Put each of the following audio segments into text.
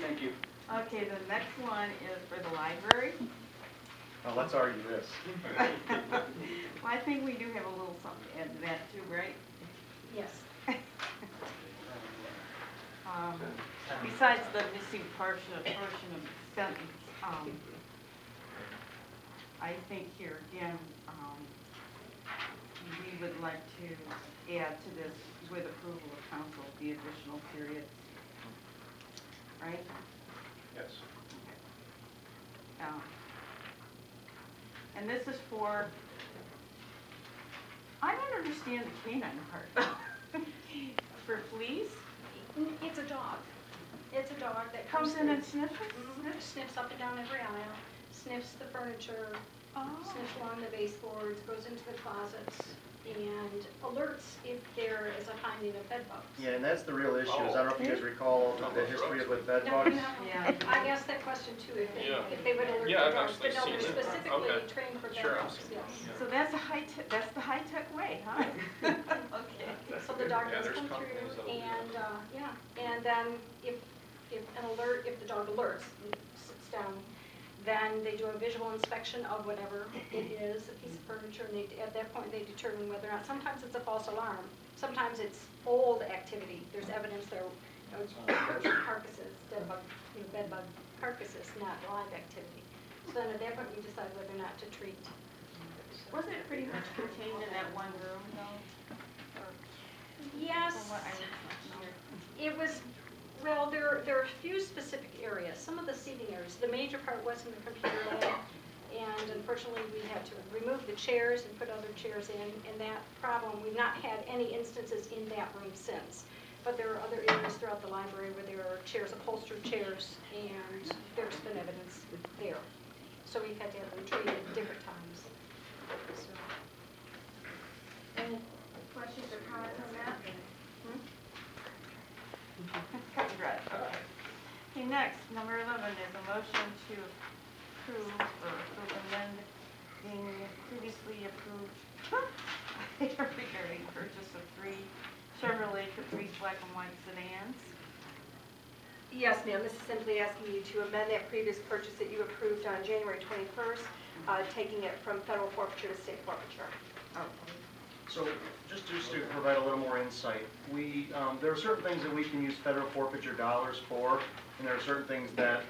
Thank you. Okay, the next one is for the library. Well, let's argue this. Well, I think we do have a little something to add to that too, right? Yes. Besides the missing portion of the sentence, I think here again, we would like to add to this with approval of council the additional period. Right? Yes. And this is for, I don't understand the canine part. For fleas? It's a dog. It's a dog that Comes in and sniffs? Sniffs up and down every aisle, sniffs the furniture, sniffs along the baseboards, goes into the closets, and alerts if there is a finding of bedbugs. Yeah, and that's the real issue. Is I don't know if you guys recall the history with bedbugs. Yeah. I asked that question too, if they would alert the dogs, but no, they're specifically trained for bedbugs. Yes. So that's that's the high-tech way, huh? Okay. So the dog does come through, and and then if the dog alerts and sits down, then they do a visual inspection of whatever it is, a piece of furniture, and at that point they determine whether or not, sometimes it's a false alarm, sometimes it's old activity. There's evidence there, carcasses, bedbug carcasses, not live activity. So then at that point we decide whether or not to treat. Wasn't it pretty much contained in that one room though? Yes, it was. Well, there are a few specific areas. Some of the seating areas. The major part was in the computer lab, and unfortunately we had to remove the chairs and put other chairs in. And that problem, we've not had any instances in that room since. But there are other areas throughout the library where there are chairs, upholstered chairs, and there's been evidence there. So we've had to have them treated at different times. So. Any questions or comments on that? Okay, next, number 11 is a motion to approve amending previously approved regarding purchase of 3 Chevrolet Caprice black and white sedans. Yes, ma'am. This is simply asking you to amend that previous purchase that you approved on January 21st, taking it from federal forfeiture to state forfeiture. Okay. So just to provide a little more insight, there are certain things that we can use federal forfeiture dollars for, and there are certain things that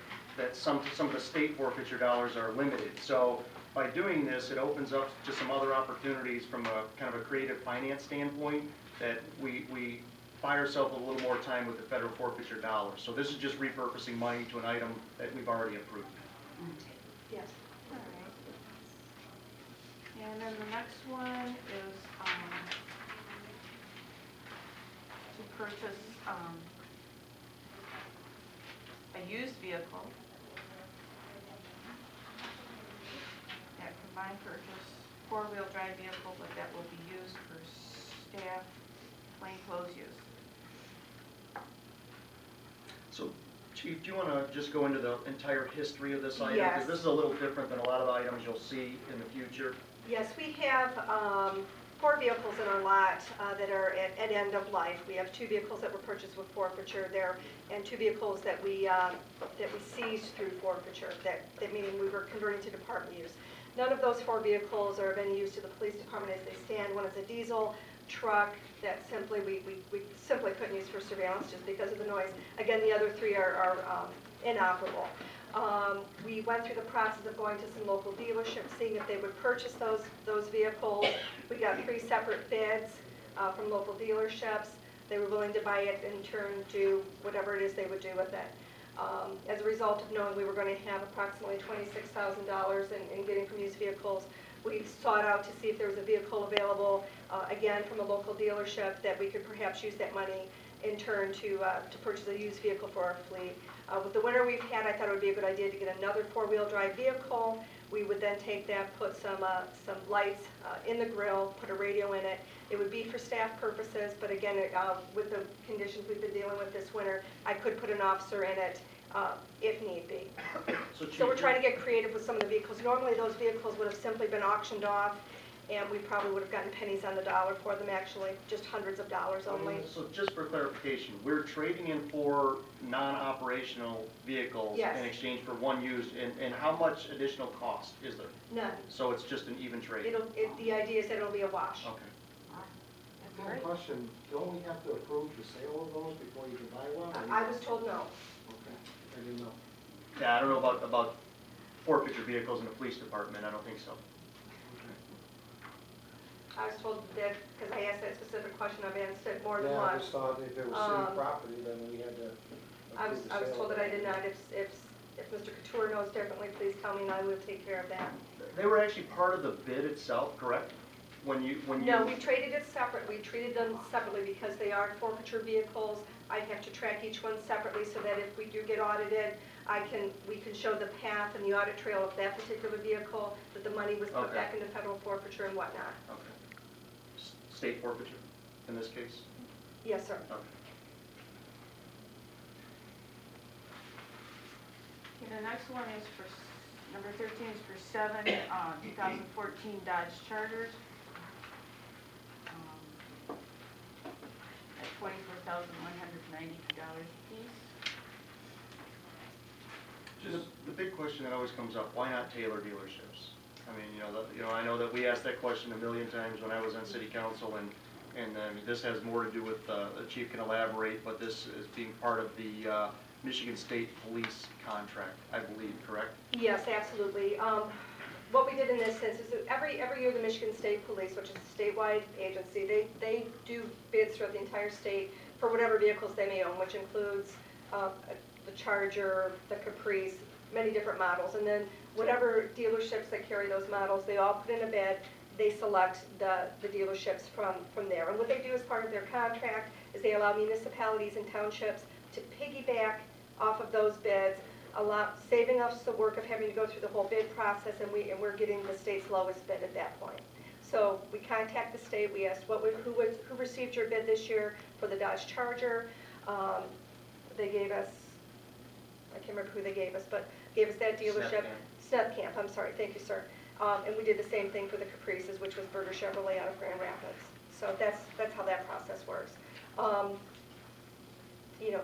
some of the state forfeiture dollars are limited. So by doing this, it opens up to some other opportunities from a kind of a creative finance standpoint that we buy ourselves a little more time with the federal forfeiture dollars. So this is just repurposing money to an item that we've already approved. Yes. All right. And then the next one is to purchase a used vehicle. That combined purchase, 4-wheel drive vehicle, but that will be used for staff plainclothes use. So, Chief, do you want to just go into the entire history of this item? Yes. Because this is a little different than a lot of the items you'll see in the future. Yes, we have 4 vehicles in our lot that are at end of life. We have 2 vehicles that were purchased with forfeiture there, and 2 vehicles that we seized through forfeiture. That meaning we were converting to department use. None of those 4 vehicles are of any use to the police department as they stand. One is a diesel truck that simply we simply couldn't use for surveillance just because of the noise. Again, the other 3 are inoperable. We went through the process of going to some local dealerships, seeing if they would purchase those vehicles. We got 3 separate bids from local dealerships. They were willing to buy it and turn to whatever it is they would do with it. As a result of knowing we were going to have approximately $26,000 in getting from used vehicles, we sought out to see if there was a vehicle available, again, from a local dealership that we could perhaps use that money in turn to purchase a used vehicle for our fleet. With the winter we've had, I thought it would be a good idea to get another 4-wheel drive vehicle. We would then take that, put some lights in the grill, put a radio in it. It would be for staff purposes, but again, with the conditions we've been dealing with this winter, I could put an officer in it if need be. So we're trying to get creative with some of the vehicles. Normally those vehicles would have simply been auctioned off and we probably would have gotten pennies on the dollar for them actually, just hundreds of dollars only. So just for clarification, we're trading in 4 non-operational vehicles Yes. in exchange for 1 used, and how much additional cost is there? None. So it's just an even trade? The idea is that it'll be a wash. Okay. That's One great. question, don't we have to approve the sale of those before you can buy one? or I you- was told no. Okay, I didn't know. Yeah, I don't know about forfeiture vehicles in the police department, I don't think so. I was told that, because I asked that specific question, I've asked it more than Yeah, I once. just thought if it was city Um, property, then we had to I was approve the sale. told that I did not. If Mr. Couture knows differently, please tell me and I will take care of that. They were actually part of the bid itself, correct? When you No, we traded it separate. We treated them separately because they are forfeiture vehicles. I have to track each one separately so that if we do get audited, we can show the path and the audit trail of that particular vehicle, that the money was put Okay. back into federal forfeiture and whatnot. Okay. State forfeiture in this case? Yes, sir. Okay. Okay, the next one is for, number 13 is for 7 2014 Dodge Chargers. At $24,192 apiece. The big question that always comes up, why not Taylor dealerships? I mean, I know that we asked that question a million times when I was on city council, and I mean, this has more to do with, the chief can elaborate, but this is being part of the Michigan State Police contract, I believe, correct? Yes, absolutely. What we did in this sense is that every year the Michigan State Police, which is a statewide agency, they do bids throughout the entire state for whatever vehicles they may own, which includes the Charger, the Caprice, many different models. And then whatever dealerships that carry those models, they all put in a bid. They select the dealerships from there. And what they do as part of their contract is they allow municipalities and townships to piggyback off of those bids, saving us the work of having to go through the whole bid process, and we're getting the state's lowest bid at that point. So we contact the state, we asked who received your bid this year for the Dodge Charger. They gave us, I can't remember who they gave us, but gave us that dealership. Snepcamp, I'm sorry, thank you, sir. And we did the same thing for the Caprices, which was Berger Chevrolet out of Grand Rapids. So that's how that process works.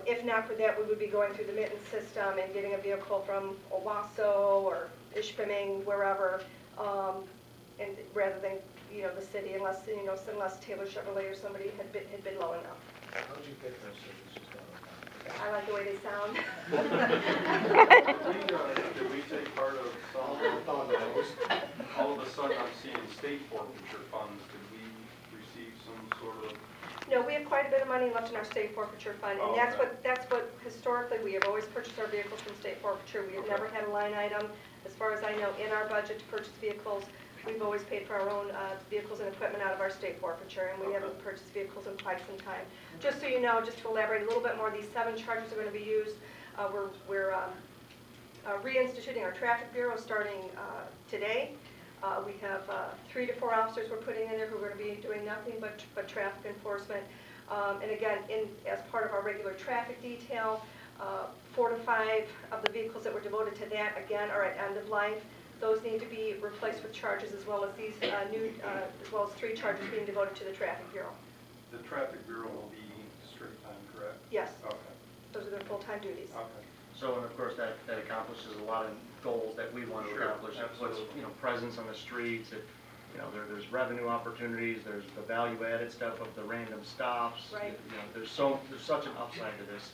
If not for that, we would be going through the mittens system and getting a vehicle from Owasso or Ishpeming, wherever, and rather than the city, unless Taylor Chevrolet or somebody had bid low enough. How'd you pick those cities? Just out of I like the way they sound. Did we take part of some, all of a sudden I'm seeing state forfeiture funds, did we receive some sort of? No, we have quite a bit of money left in our state forfeiture fund, and Oh, that's okay. what historically, we have always purchased our vehicles from state forfeiture. We have Okay. never had a line item, as far as I know, in our budget to purchase vehicles. We've always paid for our own vehicles and equipment out of our state forfeiture, and we haven't purchased vehicles in quite some time. Just so you know, just to elaborate a little bit more, these 7 Chargers are going to be used. We're reinstituting our traffic bureau starting today. We have 3 to 4 officers we're putting in there who are going to be doing nothing but traffic enforcement. And again, as part of our regular traffic detail, 4 to 5 of the vehicles that were devoted to that, again, are at end of life. Those need to be replaced with charges, as well as these as well as 3 charges being devoted to the traffic bureau. The traffic bureau will be straight time, correct? Yes, Okay, those are their full-time duties. okay. So, and of course, that accomplishes a lot of goals that we want to Sure, accomplish. It puts, absolutely. presence on the streets, there's revenue opportunities, there's the value-added stuff of the random stops. Right. There's such an upside to this.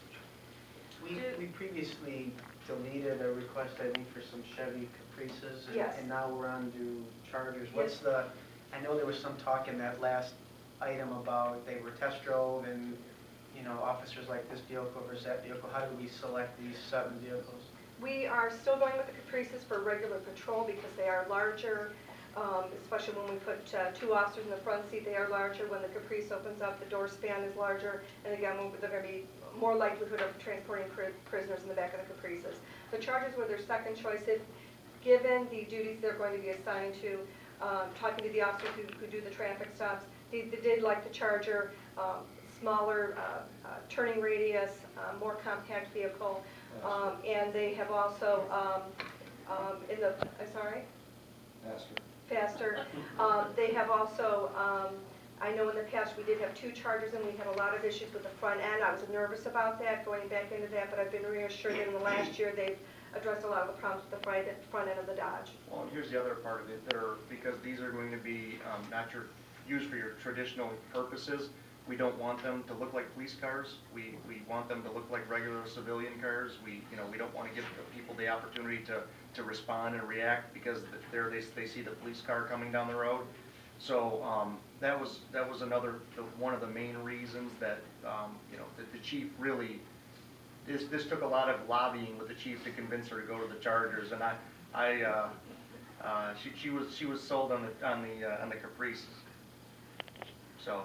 We previously deleted a request, I think, for some Chevy Caprices. Yes. And now we're on to Chargers. What's the, I know there was some talk in that last item about they were test drove and, officers like this vehicle versus that vehicle. How do we select these 7 vehicles? We are still going with the Caprices for regular patrol because they are larger, especially when we put 2 officers in the front seat. They are larger. When the Caprice opens up, the door span is larger. And again, they're going to be more likelihood of transporting prisoners in the back of the Caprices. The Chargers were their second choice. Given the duties they're going to be assigned to, talking to the officers who do the traffic stops, they did like the Charger, smaller turning radius, more compact vehicle, and they have also I'm sorry? Faster. faster. They have also, I know in the past we did have 2 chargers and we had a lot of issues with the front end. I was nervous about that, going back into that, but I've been reassured that in the last year they've addressed a lot of the problems with the front end of the Dodge. Well, and here's the other part of it, because these are going to be not used for your traditional purposes, we don't want them to look like police cars. We want them to look like regular civilian cars. We don't want to give people the opportunity to respond and react because they see the police car coming down the road. So that was one of the main reasons that that the chief really. This took a lot of lobbying with the chief to convince her to go to the Chargers, and she was sold on the Caprice. So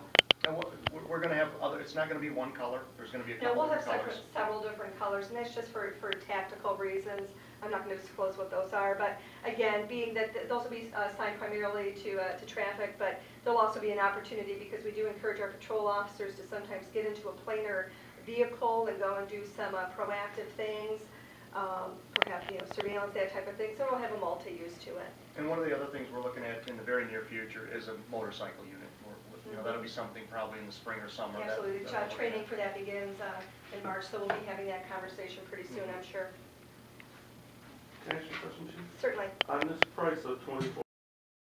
we're going to have other. It's not going to be one color. There's going to be a couple No, we'll have different colors. several different colors, and that's just for tactical reasons. I'm not going to disclose what those are, but again, being that those will be assigned primarily to traffic, but there'll also be an opportunity because we do encourage our patrol officers to sometimes get into a planar vehicle and go and do some proactive things, perhaps surveillance, that type of thing. So we'll have a multi-use to it. And one of the other things we're looking at in the very near future is a motorcycle unit. That'll be something probably in the spring or summer. Absolutely. Training for that begins in March, so we'll be having that conversation pretty soon, I'm sure. Can I ask you a question, Chief? Certainly. On this price of $24